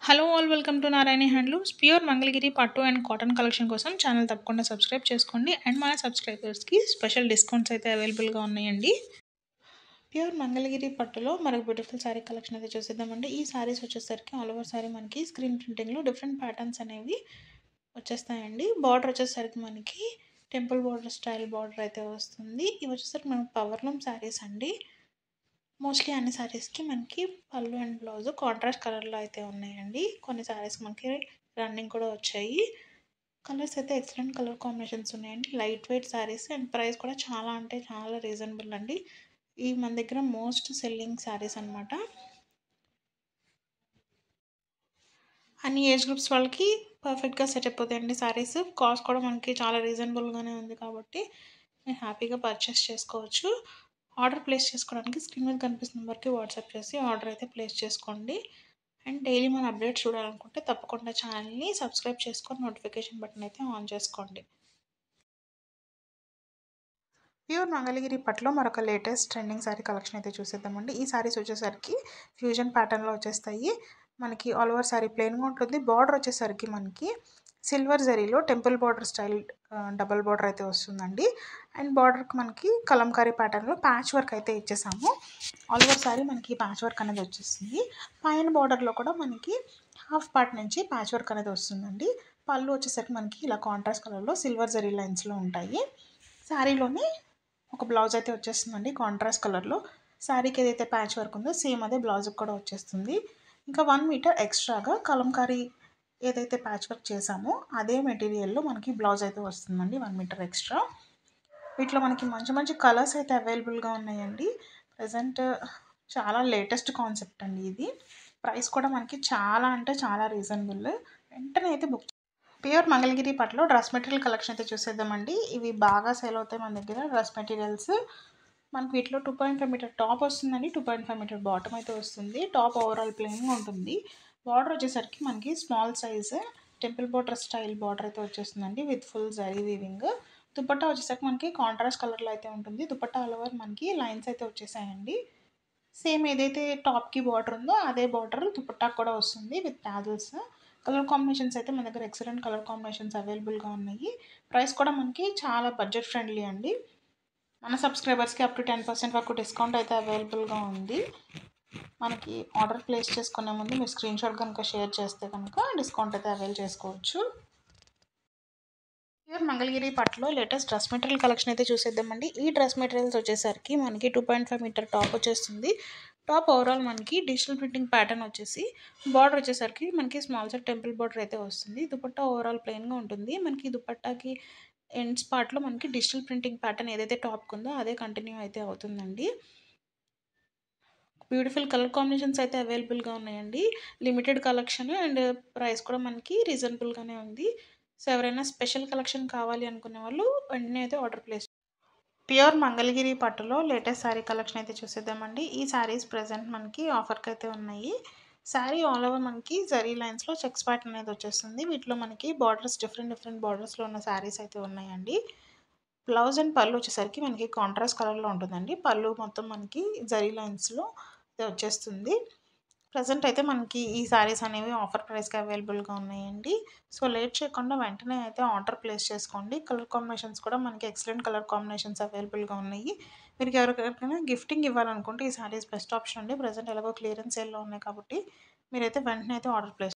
Hello all welcome to Narayani handlooms pure Mangalagiri పట్టు and cotton collection కోసం channel తప్పకుండా subscribe చేసుకోండి అండ్ మన సబ్స్క్రైబర్స్కి స్పెషల్ డిస్కౌంట్స్ అయితే అవైలబుల్గా ఉన్నాయండి. ప్యూర్ మంగళగిరి పట్టులో మరొక బ్యూటిఫుల్ శారీ కలెక్షన్ అయితే చూసేద్దామండి. ఈ శారీస్ వచ్చేసరికి ఆల్ ఓవర్ శారీ మనకి స్క్రీన్ ప్రింటింగ్లో డిఫరెంట్ ప్యాటర్న్స్ అనేవి వచ్చేస్తాయండి. బార్డర్ వచ్చేసరికి మనకి టెంపుల్ బార్డర్ స్టైల్ బార్డర్ అయితే వస్తుంది. ఇవి వచ్చేసరికి మనకి పవర్లూమ్ శారీస్ అండి. మోస్ట్లీ అన్ని శారీస్కి మనకి పళ్ళు అండ్ బ్లౌజ్ కాంట్రాస్ట్ కలర్లో అయితే ఉన్నాయండి. కొన్ని శారీస్కి మనకి రన్నింగ్ కూడా వచ్చాయి. కలర్స్ అయితే ఎక్సలెంట్ కలర్ కాంబినేషన్స్ ఉన్నాయండి. Light weight saris and price కూడా చాలా అంటే చాలా రీజనబుల్ అండి. ఈ మన దగ్గర మోస్ట్ సెల్లింగ్ శారీస్ అనమాట. అన్ని ఏజ్ గ్రూప్స్ వాళ్ళకి పర్ఫెక్ట్గా సెట్ అయిపోతాయండి శారీస్. కాస్ట్ కూడా మనకి చాలా రీజనబుల్గానే ఉంది కాబట్టి మీరు హ్యాపీగా పర్చేస్ చేసుకోవచ్చు. ఆర్డర్ ప్లేస్ చేసుకోవడానికి స్క్రీన్ మీద కనిపిస్తున్న నెంబర్కి వాట్సాప్ చేసి ఆర్డర్ అయితే ప్లేస్ చేసుకోండి. అండ్ డైలీ మన అప్డేట్స్ చూడాలనుకుంటే తప్పకుండా ఛానల్ని సబ్స్క్రైబ్ చేసుకొని నోటిఫికేషన్ బటన్ అయితే ఆన్ చేసుకోండి. ప్యూర్ మంగళగిరి పట్టులో మరొక లేటెస్ట్ ట్రెండింగ్ శారీ కలెక్షన్ అయితే చూసేద్దామండి. ఈ శారీస్ వచ్చేసరికి ఫ్యూజన్ ప్యాటర్న్లో వచ్చేస్తాయి. మనకి ఆల్ ఓవర్ శారీ ప్లెయిన్గా ఉంటుంది. బార్డర్ వచ్చేసరికి మనకి సిల్వర్ జరీలో temple border style double border అయితే వస్తుందండి. అండ్ బార్డర్కి మనకి కలంకారీ ప్యాటర్న్లో ప్యాచ్ వర్క్ అయితే ఇచ్చేసాము. ఆల్ ఓవర్ శారీ మనకి ప్యాచ్ వర్క్ అనేది వచ్చేస్తుంది. పైన బార్డర్లో కూడా మనకి హాఫ్ పార్ట్ నుంచి ప్యాచ్ వర్క్ అనేది వస్తుందండి. పళ్ళు వచ్చేసరికి మనకి ఇలా కాంట్రాస్ట్ కలర్లో సిల్వర్ జరీ లైన్స్లో ఉంటాయి. శారీలోని ఒక బ్లౌజ్ అయితే వచ్చేస్తుందండి కాంట్రాస్ట్ కలర్లో. శారీకి ఏదైతే ప్యాచ్ వర్క్ ఉందో సేమ్ అదే బ్లౌజ్కి కూడా వచ్చేస్తుంది. ఇంకా 1 మీటర్ ఎక్స్ట్రాగా కలంకారీ ఏదైతే ప్యాచ్ వర్క్ చేసామో అదే మెటీరియల్లో మనకి బ్లౌజ్ అయితే వస్తుందండి 1 మీటర్ ఎక్స్ట్రా. వీటిలో మనకి మంచి మంచి కలర్స్ అయితే అవైలబుల్గా ఉన్నాయండి. ప్రజెంట్ చాలా లేటెస్ట్ కాన్సెప్ట్ అండి ఇది. ప్రైస్ కూడా మనకి చాలా అంటే చాలా రీజనబుల్. వెంటనే అయితే బుక్. ప్యూర్ మంగళగిరి పట్టులో డ్రెస్ మెటీరియల్ కలెక్షన్ అయితే చూసేద్దామండి. ఇవి బాగా సేల్ అవుతాయి మన దగ్గర డ్రెస్ మెటీరియల్స్. మనకి వీటిలో 2.5 మీటర్ టాప్ వస్తుందండి. 2.5 మీటర్ బాటమ్ అయితే వస్తుంది. టాప్ ఓవరాల్ ప్లెయిన్గా ఉంటుంది. బార్డర్ వచ్చేసరికి మనకి small size temple border style border అయితే వచ్చేస్తుందండి with full zari weaving. Dupatta వచ్చేసరికి మనకి కాంట్రాస్ట్ కలర్లో అయితే ఉంటుంది. దుపట్టా ఆల్ ఓవర్ మనకి లైన్స్ అయితే వచ్చేసాయండి. సేమ్ ఏదైతే టాప్కి బార్డర్ ఉందో అదే బార్డర్ దుపట్టాకు కూడా వస్తుంది విత్ టాజల్స్. కలర్ కాంబినేషన్స్ అయితే మన దగ్గర ఎక్సలెంట్ కలర్ కాంబినేషన్స్ అవైలబుల్గా ఉన్నాయి. ప్రైస్ కూడా మనకి చాలా బడ్జెట్ ఫ్రెండ్లీ అండి. మన సబ్స్క్రైబర్స్కి అప్ టు 10% వరకు డిస్కౌంట్ అయితే అవైలబుల్గా ఉంది. మనకి ఆర్డర్ ప్లేస్ చేసుకునే ముందు మీరు స్క్రీన్ షాట్ కనుక షేర్ చేస్తే కనుక డిస్కౌంట్ అయితే అవైల్ చేసుకోవచ్చు. ప్యూర్ మంగళగిరి పట్టులో లేటెస్ట్ డ్రెస్ మెటీరియల్ కలెక్షన్ అయితే చూసేద్దామండి. ఈ డ్రెస్ మెటీరియల్స్ వచ్చేసరికి మనకి 2.5 మీటర్ టాప్ వచ్చేస్తుంది. టాప్ ఓవరాల్ మనకి డిజిటల్ ప్రింటింగ్ ప్యాటర్న్ వచ్చేసి బార్డర్ వచ్చేసరికి మనకి స్మాల్ సైజ్ టెంపుల్ బార్డర్ అయితే వస్తుంది. దుపట్టా ఓవరాల్ ప్లెయిన్గా ఉంటుంది. మనకి దుపట్టాకి ఎండ్స్ పార్ట్లో మనకి డిజిటల్ ప్రింటింగ్ ప్యాటర్న్ ఏదైతే టాప్ ఉందో అదే కంటిన్యూ అయితే అవుతుందండి. బ్యూటిఫుల్ కలర్ కాంబినేషన్స్ అయితే అవైలబుల్గా ఉన్నాయండి. లిమిటెడ్ కలెక్షన్ అండ్ ప్రైస్ కూడా మనకి రీజనబుల్గానే ఉంది. సో ఎవరైనా స్పెషల్ కలెక్షన్ కావాలి అనుకునే వాళ్ళు వెంటనే అయితే ఆర్డర్ ప్లేస్. ప్యూర్ మంగళగిరి పట్టులో లేటెస్ట్ శారీ కలెక్షన్ అయితే చూసేద్దామండి. ఈ శారీస్ ప్రజెంట్ మనకి ఆఫర్కి అయితే ఉన్నాయి. శారీ ఆల్ ఓవర్ మనకి జరీ లైన్స్లో చెక్స్ ప్యాటర్న్ అనేది వచ్చేస్తుంది. వీటిలో మనకి బార్డర్స్ డిఫరెంట్ బార్డర్స్లో ఉన్న శారీస్ అయితే ఉన్నాయండి. బ్లౌజ్ అండ్ పళ్ళు వచ్చేసరికి మనకి కాంట్రాస్ట్ కలర్లో ఉంటుందండి. పళ్ళు మొత్తం మనకి జరీ లైన్స్లో వచ్చేస్తుంది. ప్రజెంట్ అయితే మనకి ఈ శారీస్ అనేవి ఆఫర్ ప్రైస్కి అవైలబుల్గా ఉన్నాయండి. సో లేట్ చేయకుండా వెంటనే అయితే ఆర్డర్ ప్లేస్ చేసుకోండి. కలర్ కాంబినేషన్స్ కూడా మనకి ఎక్సలెంట్ కలర్ కాంబినేషన్స్ అవైలబుల్గా ఉన్నాయి. మీరు ఎవరికైనా గిఫ్టింగ్ ఇవ్వాలనుకుంటే ఈ శారీస్ బెస్ట్ ఆప్షన్ అండి. ప్రజెంట్ ఎలాగో క్లియరెన్స్ సేల్లో ఉన్నాయి కాబట్టి మీరైతే వెంటనే అయితే ఆర్డర్ ప్లేస్